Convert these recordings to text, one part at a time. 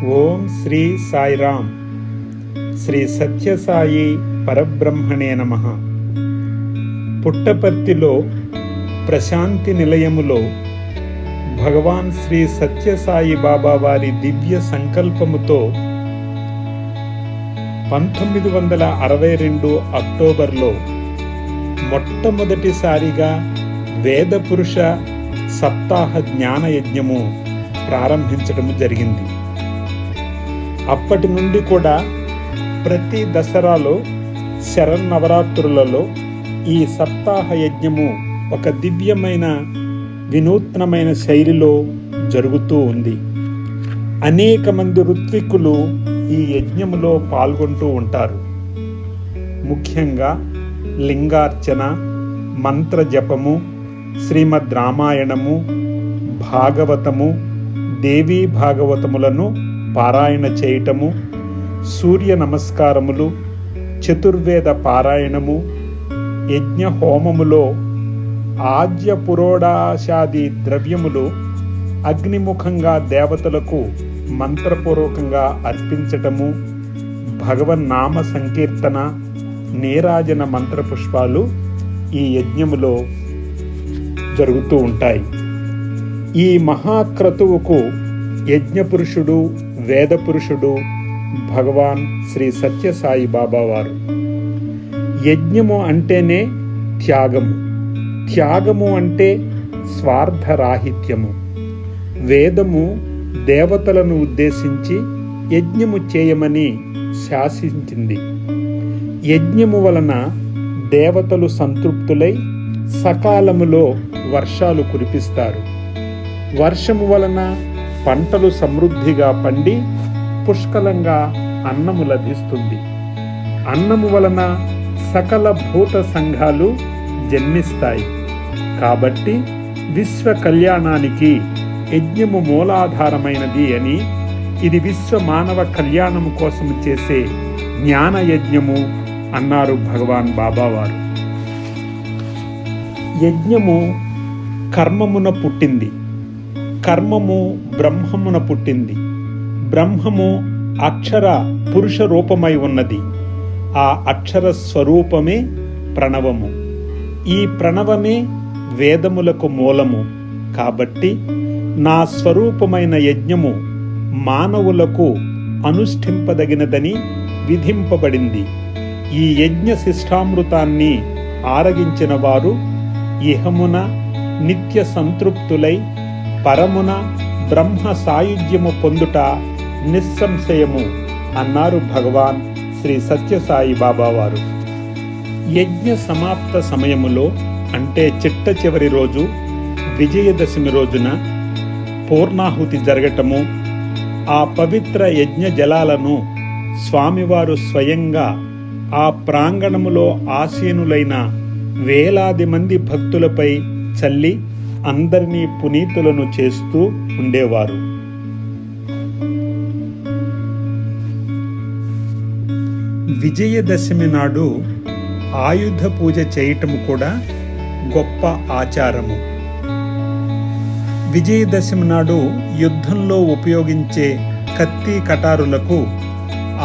ఓం శ్రీ సాయిరామ్. శ్రీ సత్యసాయి పరబ్రహ్మణే నమః. పుట్టపర్తిలో ప్రశాంతి నిలయములో భగవాన్ శ్రీ సత్యసాయి బాబా వారి దివ్య సంకల్పముతో 1962 అక్టోబర్లో మొట్టమొదటిసారిగా వేద పురుష సప్తాహ జ్ఞాన యజ్ఞము ప్రారంభించడం జరిగింది. అప్పటి నుండి కూడా ప్రతి దసరాలో శరన్నవరాత్రులలో ఈ సప్తాహ యజ్ఞము ఒక దివ్యమైన వినూత్నమైన శైలిలో జరుగుతూ ఉంది. అనేక మంది ఋత్విక్కులు ఈ యజ్ఞములో పాల్గొంటూ ఉంటారు. ముఖ్యంగా లింగార్చన, మంత్ర జపము, శ్రీమద్ రామాయణము, భాగవతము, దేవీ భాగవతములను పారాయణ చేయటము, సూర్య నమస్కారములు, చతుర్వేద పారాయణము, యజ్ఞ హోమములో ఆజ్య పురోడాశాది ద్రవ్యములు అగ్నిముఖంగా దేవతలకు మంత్రపూర్వకంగా అర్పించటము, భగవన్నామ సంకీర్తన, నీరాజన మంత్రపుష్పాలు ఈ యజ్ఞములో జరుగుతూ ఉంటాయి. ఈ మహాక్రతువుకు యజ్ఞపురుషుడు, వేదపురుషుడు భగవాన్ శ్రీ సత్యసాయి బాబా వారు. యజ్ఞము అంటేనే త్యాగము, త్యాగము అంటే స్వార్థరాహిత్యము. వేదము దేవతలను ఉద్దేశించి యజ్ఞము చేయమని శాసించింది. యజ్ఞము వలన దేవతలు సంతృప్తులై సకాలములో వర్షాలు కురిపిస్తారు. వర్షము వలన పంటలు సమృద్ధిగా పండి పుష్కలంగా అన్నము లభిస్తుంది. అన్నము వలన సకల భూత సంఘాలు జన్మిస్తాయి. కాబట్టి విశ్వ కళ్యాణానికి యజ్ఞము మూలాధారమైనది అని, ఇది విశ్వ మానవ కళ్యాణము కోసం చేసే జ్ఞాన యజ్ఞము అన్నారు భగవాన్ బాబావారు. యజ్ఞము కర్మమున పుట్టింది, కర్మము బ్రహ్మమున పుట్టింది. బ్రహ్మము అక్షర పురుష రూపమై ఉన్నది. ఆ అక్షర స్వరూపమే ప్రణవము. ఈ ప్రణవమే వేదములకు మూలము. కాబట్టి నా స్వరూపమైన యజ్ఞము మానవులకు అనుష్ఠింపదగినదని విధింపబడింది. ఈ యజ్ఞ శిష్టామృతాన్ని ఆరగించిన వారు ఇహమున నిత్య సంతృప్తులై పరమున బ్రహ్మ సాయుధ్యము పొందుట నిస్సంశయము అన్నారు భగవాన్ శ్రీ సత్యసాయి బాబా వారు. యజ్ఞ సమాప్త సమయములో, అంటే చిట్ట చివరి రోజు విజయదశమి రోజున పూర్ణాహుతి జరగటము, ఆ పవిత్ర యజ్ఞ జలాలను స్వామివారు స్వయంగా ఆ ప్రాంగణములో ఆసీనులైన వేలాది మంది భక్తులపై చల్లి అందరినీ పునీతులను చేస్తూ ఉండేవారు. విజయదశమి నాడు ఆయుధ పూజ చేయటము కూడా గొప్ప ఆచారము. విజయదశమి నాడు యుద్ధంలో ఉపయోగించే కత్తి కటారులకు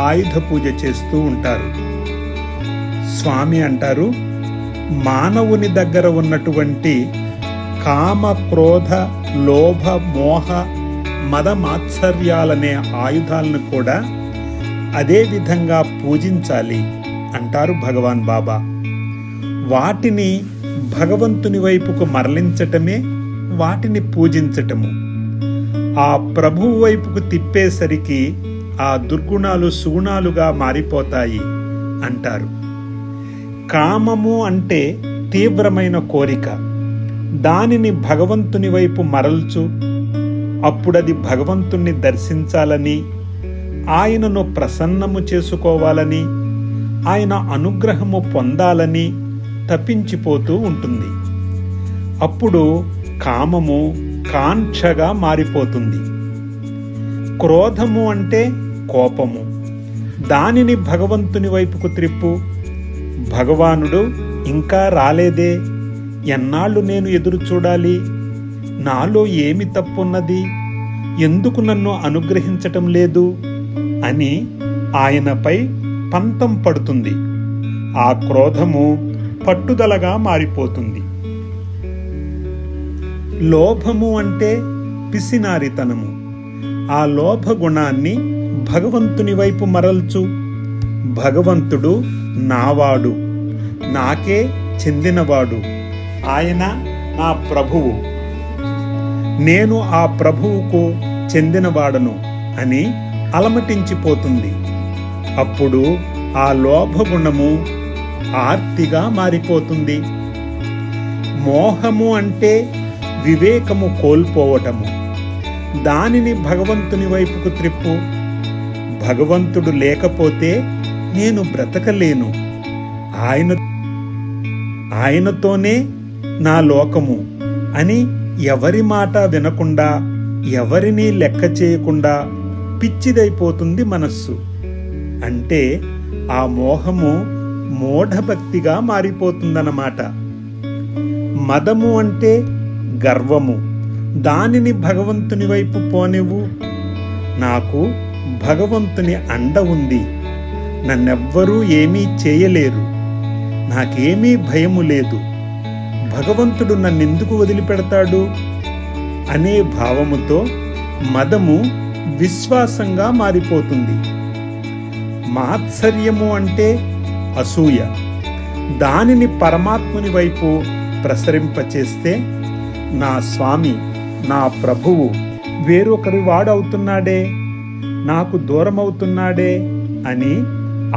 ఆయుధ పూజ చేస్తూ ఉంటారు. స్వామి అంటారు, మానవుని దగ్గర ఉన్నటువంటి కామ, క్రోధ, లోభ, మోహ, మద మాత్సర్యాలనే ఆయుధాలను కూడా అదే విధంగా పూజించాలి అంటారు భగవాన్ బాబా. వాటిని భగవంతుని వైపుకు మరలించటమే వాటిని పూజించటము. ఆ ప్రభువు వైపుకు తిప్పేసరికి ఆ దుర్గుణాలు సుగుణాలుగా మారిపోతాయి అంటారు. కామము అంటే తీవ్రమైన కోరిక. దానిని భగవంతుని వైపు మరల్చు. అప్పుడది భగవంతుణ్ణి దర్శించాలని, ఆయనను ప్రసన్నము చేసుకోవాలని, ఆయన అనుగ్రహము పొందాలని తప్పించిపోతూ ఉంటుంది. అప్పుడు కామము కాంక్షగా మారిపోతుంది. క్రోధము అంటే కోపము. దానిని భగవంతుని వైపుకు త్రిప్పు. భగవానుడు ఇంకా రాలేదే, ఎన్నాళ్ళు నేను ఎదురు చూడాలి, నాలో ఏమి తప్పున్నది ఎందుకు నన్ను అనుగ్రహించటం లేదు అని ఆయనపై పంతం పడుతుంది. ఆ క్రోధము పట్టుదలగా మారిపోతుంది. లోభము అంటే పిసినారితనము. ఆ లోభ గుణాన్ని భగవంతుని వైపు మరల్చు. భగవంతుడు నావాడు, నాకే చెందినవాడు, ఆయన నా ప్రభువు, నేను ఆ ప్రభువుకు చెందినవాడను అని అలమటించిపోతుంది. అప్పుడు ఆ లోభగుణము ఆర్తిగా మారిపోతుంది. మోహము అంటే వివేకము కోల్పోవటము. దానిని భగవంతుని వైపుకు త్రిప్పు. భగవంతుడు లేకపోతే నేను బ్రతకలేను, ఆయనతోనే నా లోకము అని ఎవరి మాట వినకుండా, ఎవరినీ లెక్క చేయకుండా పిచ్చిదైపోతుంది మనస్సు. అంటే ఆ మోహము మూఢభక్తిగా మారిపోతుందన్నమాట. మదము అంటే గర్వము. దానిని భగవంతుని వైపు పోనివ్వు. నాకు భగవంతుని అండ ఉంది, నన్నెవ్వరూ ఏమీ చేయలేరు, నాకేమీ భయము లేదు, భగవంతుడు నన్నెందుకు వదిలిపెడతాడు అనే భావముతో మదము విశ్వాసంగా మారిపోతుంది. మాత్సర్యము అంటే అసూయ. దానిని పరమాత్ముని వైపు ప్రసరింపచేస్తే నా స్వామి, నా ప్రభువు వేరొకరి వాడవుతున్నాడే, నాకు దూరమవుతున్నాడే అని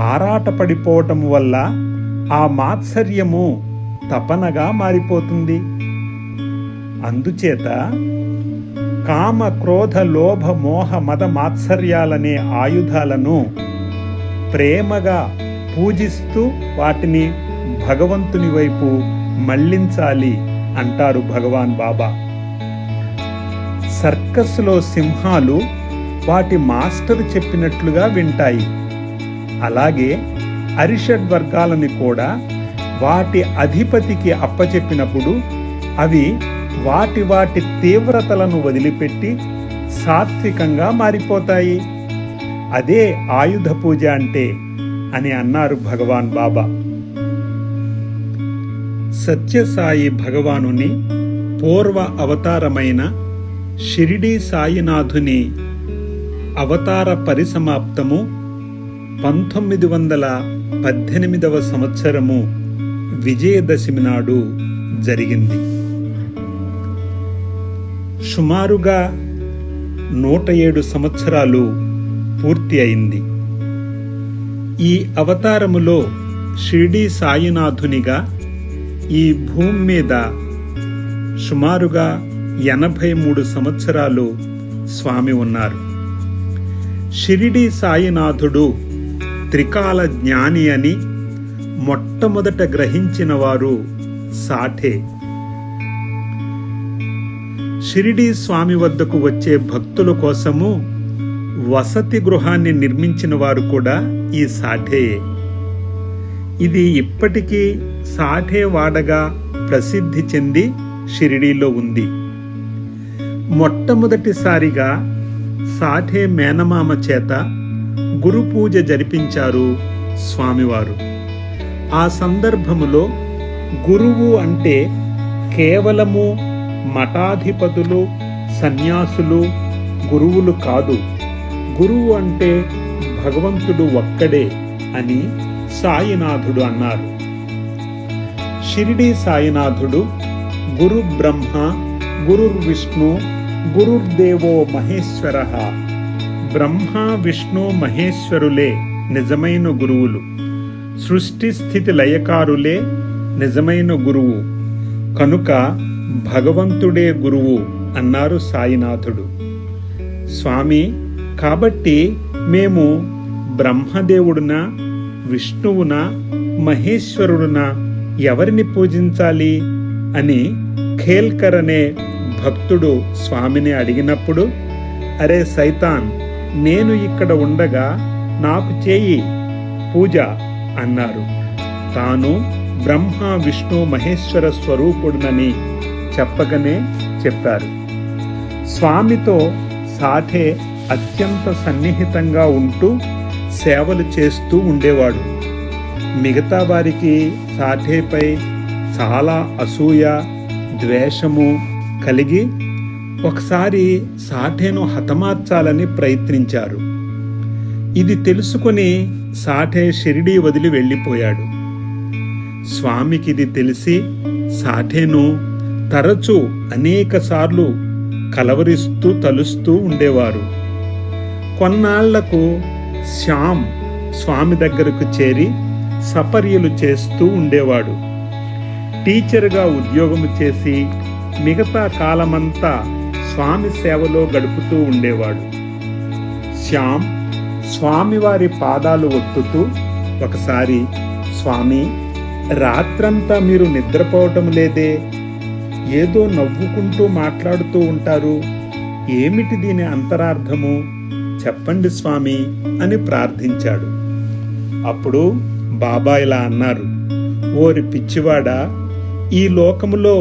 ఆరాటపడిపోవటం వల్ల ఆ మాత్సర్యము తపనగా మారిపోతుంది. అందుచేత కామ, క్రోధ, లోభ, మోహ, మద, మాత్సర్యాలనే ఆయుధాలను ప్రేమగా పూజిస్తూ వాటిని భగవంతుని వైపు మళ్లించాలి అంటారు భగవాన్ బాబా. సర్కస్లో సింహాలు వాటి మాస్టర్ చెప్పినట్లుగా వింటాయి. అలాగే అరిషడ్ వర్గాలని కూడా వాటి అధిపతికి అప్పచెప్పినప్పుడు అవి వాటి తీవ్రతలను వదిలిపెట్టి సాత్వికంగా మారిపోతాయి. అదే ఆయుధ పూజ అంటే అని అన్నారు భగవాన్ బాబా. సత్యసాయి భగవానుని పూర్వ అవతారమైన షిరిడీ సాయినాథుని అవతార పరిసమాప్తము 1918వ సంవత్సరము విజయదశమి నాడు జరిగింది. సుమారుగా 107 సంవత్సరాలు పూర్తి అయింది. ఈ అవతారములో షిరిడీ సాయినాథునిగా ఈ భూమి మీద సుమారుగా 83 సంవత్సరాలు స్వామి ఉన్నారు. షిరిడీ సాయినాథుడు త్రికాల జ్ఞాని అని మొట్టమొదట గ్రహించిన వారు సాఠే. షిరిడీ స్వామి వద్దకు వచ్చే భక్తుల కోసము వసతి గృహాన్ని నిర్మించిన వారు కూడా ఈ సాఠేయే. ఇది ఇప్పటికీ సాఠే వాడగా ప్రసిద్ధి చెంది షిరిడీలో ఉంది. మొట్టమొదటిసారిగా సాఠే మేనమామ చేత గురు పూజ జరిపించారు స్వామివారు. ఆ సందర్భములో గురువు అంటే కేవలము మఠాధిపతులు, సన్యాసులు, గురువులు కాదు, గురువు అంటే భగవంతుడు ఒక్కడే అని సాయినాథుడు అన్నారు. షిరిడీ సాయినాథుడు గురు బ్రహ్మ, గురుర్ విష్ణు, గురుర్దేవో మహేశ్వరః. బ్రహ్మ, విష్ణు, మహేశ్వరులే నిజమైన గురువులు. సృష్టి స్థితి లయకారులే నిజమైన గురువు. కనుక భగవంతుడే గురువు అన్నారు సాయినాథుడు. స్వామి, కాబట్టి మేము బ్రహ్మదేవుడునా, విష్ణువునా, మహేశ్వరుడునా ఎవరిని పూజించాలి అని ఖేల్కర్ అనే భక్తుడు స్వామిని అడిగినప్పుడు, అరే సైతాన్, నేను ఇక్కడ ఉండగా నాకు చేయి పూజ అన్నారు. తాను బ్రహ్మ, విష్ణు, మహేశ్వర స్వరూపుడునని చెప్పగానే చెప్పారు. స్వామితో సాఠే అత్యంత సన్నిహితంగా ఉంటూ సేవలు చేస్తూ ఉండేవాడు. మిగతా వారికి సాఠేపై చాలా అసూయ, ద్వేషము కలిగి ఒకసారి సాఠేను హతమార్చాలని ప్రయత్నించారు. ఇది తెలుసుకుని సాఠే షిరిడీ వదిలి వెళ్ళిపోయాడు. స్వామికి ఇది తెలిసి సాఠేను తరచూ అనేకసార్లు కలవరిస్తూ తలుస్తూ ఉండేవారు. కొన్నాళ్లకు శ్యామ్ స్వామి దగ్గరకు చేరి సపర్యలు చేస్తూ ఉండేవాడు. టీచర్గా ఉద్యోగము చేసి మిగతా కాలమంతా స్వామి సేవలో గడుపుతూ ఉండేవాడు. శ్యామ్ స్వామివారి పాదాలు ఒత్తుతూ ఒకసారి, స్వామి, రాత్రంతా మీరు నిద్రపోవటం లేదే, ఏదో నవ్వుకుంటూ మాట్లాడుతూ ఉంటారు, ఏమిటి దీని అంతరార్థము చెప్పండి స్వామి అని ప్రార్థించాడు. అప్పుడు బాబా ఇలా అన్నారు, ఓరి పిచ్చివాడా, ఈ లోకములో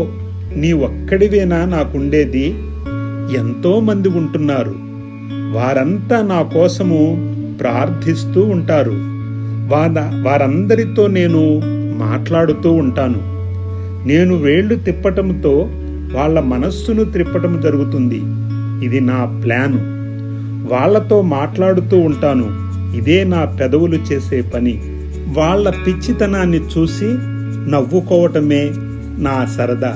నీ ఒక్కడివేనా నాకుండేది? ఎంతో మంది ఉంటున్నారు. వారంతా నా కోసము ప్రార్థిస్తూ ఉంటారు. వారందరితో నేను మాట్లాడుతూ ఉంటాను. నేను వేళ్లు తిప్పటంతో వాళ్ళ మనస్సును త్రిప్పటం జరుగుతుంది. ఇది నా ప్లాను. వాళ్లతో మాట్లాడుతూ ఉంటాను. ఇదే నా పెదవులు చేసే పని. వాళ్ళ పిచ్చితనాన్ని చూసి నవ్వుకోవటమే నా సరదా.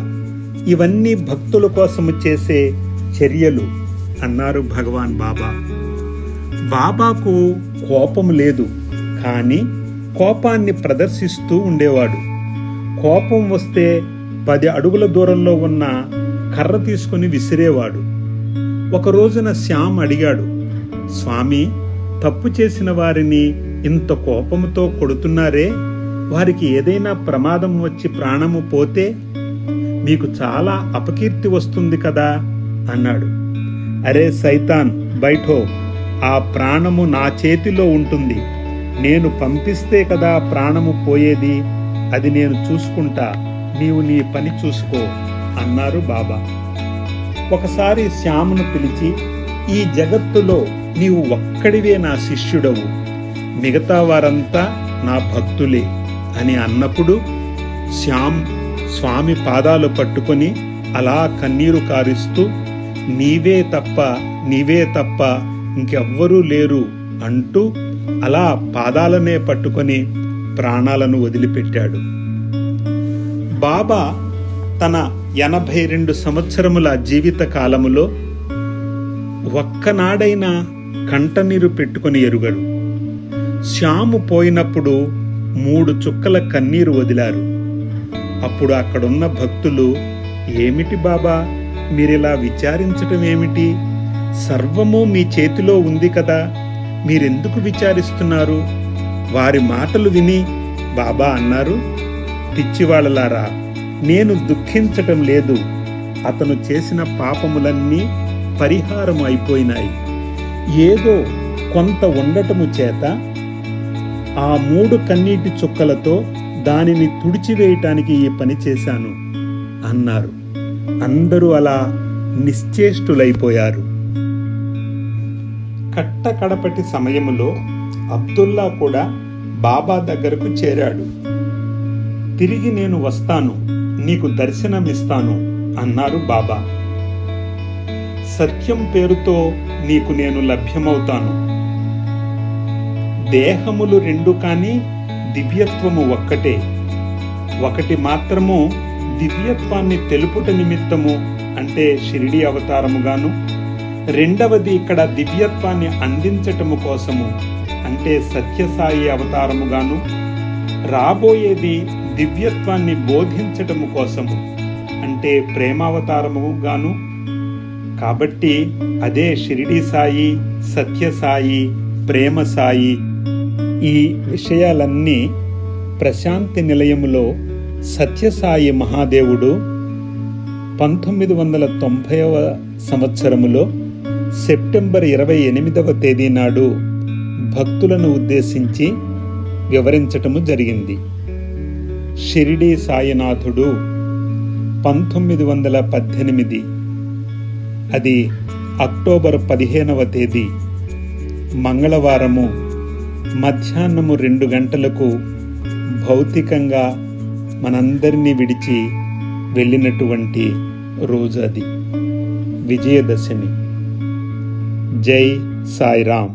ఇవన్నీ భక్తుల కోసము చేసే చర్యలు అన్నారు భగవాన్ బాబా. బాబాకు కోపం లేదు, కానీ కోపాన్ని ప్రదర్శిస్తూ ఉండేవాడు. కోపం వస్తే 10 అడుగుల దూరంలో ఉన్న కర్ర తీసుకుని విసిరేవాడు. ఒక రోజున శ్యామ్ అడిగాడు, స్వామి, తప్పు చేసిన వారిని ఇంత కోపంతో కొడుతున్నారే, వారికి ఏదైనా ప్రమాదం వచ్చి ప్రాణము పోతే మీకు చాలా అపకీర్తి వస్తుంది కదా అన్నాడు. అరే సైతాన్, బైఠో, ఆ ప్రాణము నా చేతిలో ఉంటుంది. నేను పంపిస్తే కదా ప్రాణము పోయేది. అది నేను చూసుకుంటా, నీవు నీ పని చూసుకో అన్నారు బాబా. ఒకసారి శ్యామును పిలిచి, ఈ జగత్తులో నీవు ఒక్కడివే నా శిష్యుడవు, మిగతా వారంతా నా భక్తులే అని అన్నప్పుడు శ్యామ్ స్వామి పాదాలు పట్టుకొని అలా కన్నీరు కారిస్తూ, నీవే తప్ప ఇంకెవ్వరూ లేరు అంటూ అలా పాదాలనే పట్టుకొని ప్రాణాలను వదిలిపెట్టాడు. బాబా తన 82 సంవత్సరముల జీవిత కాలములో ఒక్కనాడైనా కంటనీరు పెట్టుకొని ఎరుగడు. శ్యాము పోయినప్పుడు 3 చుక్కల కన్నీరు వదిలారు. అప్పుడు అక్కడున్న భక్తులు, ఏమిటి బాబా, మీరిలా విచారించటం ఏమిటి? సర్వము మీ చేతిలో ఉంది కదా, మీరెందుకు విచారిస్తున్నారు? వారి మాటలు విని బాబా అన్నారు, పిచ్చివాళ్ళలారా, నేను దుఃఖించటం లేదు. అతను చేసిన పాపములన్నీ పరిహారం అయిపోయినాయి. ఏదో కొంత ఉండటము చేత ఆ 3 కన్నీటి చుక్కలతో దానిని తుడిచివేయటానికి ఈ పని చేశాను అన్నారు. అందరూ అలా నిశ్చేష్టులైపోయారు. కట్టకడపటి సమయములో అబ్దుల్లా కూడా బాబా దగ్గరకు చేరాడు. తిరిగి నేను వస్తాను, నీకు దర్శనమిస్తాను అన్నారు బాబా. సత్యం పేరుతో నీకు నేను లభ్యమవుతాను. దేహములు 2 కానీ దివ్యత్వము ఒక్కటే. ఒకటి మాత్రము దివ్యత్వాన్ని తెలుపుట నిమిత్తము, అంటే షిరిడి అవతారముగాను, రెండవది ఇక్కడ దివ్యత్వాన్ని అందించటము కోసము, అంటే సత్యసాయి అవతారముగాను, రాబోయేది దివ్యత్వాన్ని బోధించటము కోసము, అంటే ప్రేమావతారముగాను. కాబట్టి అదే షిరిడి సాయి, సత్యసాయి, ప్రేమ సాయి. ఈ విషయాలన్నీ ప్రశాంతి నిలయములో సత్యసాయి మహాదేవుడు 1990వ సంవత్సరములో సెప్టెంబర్ 28వ తేదీ నాడు భక్తులను ఉద్దేశించి వివరించటము జరిగింది. షిరిడి సాయినాథుడు 1918, అది అక్టోబర్ 15వ తేదీ మంగళవారము మధ్యాహ్నము 2 గంటలకు భౌతికంగా మనందరినీ విడిచి వెళ్ళినటువంటి రోజు అది, విజయదశమి. జై సాయిరామ్.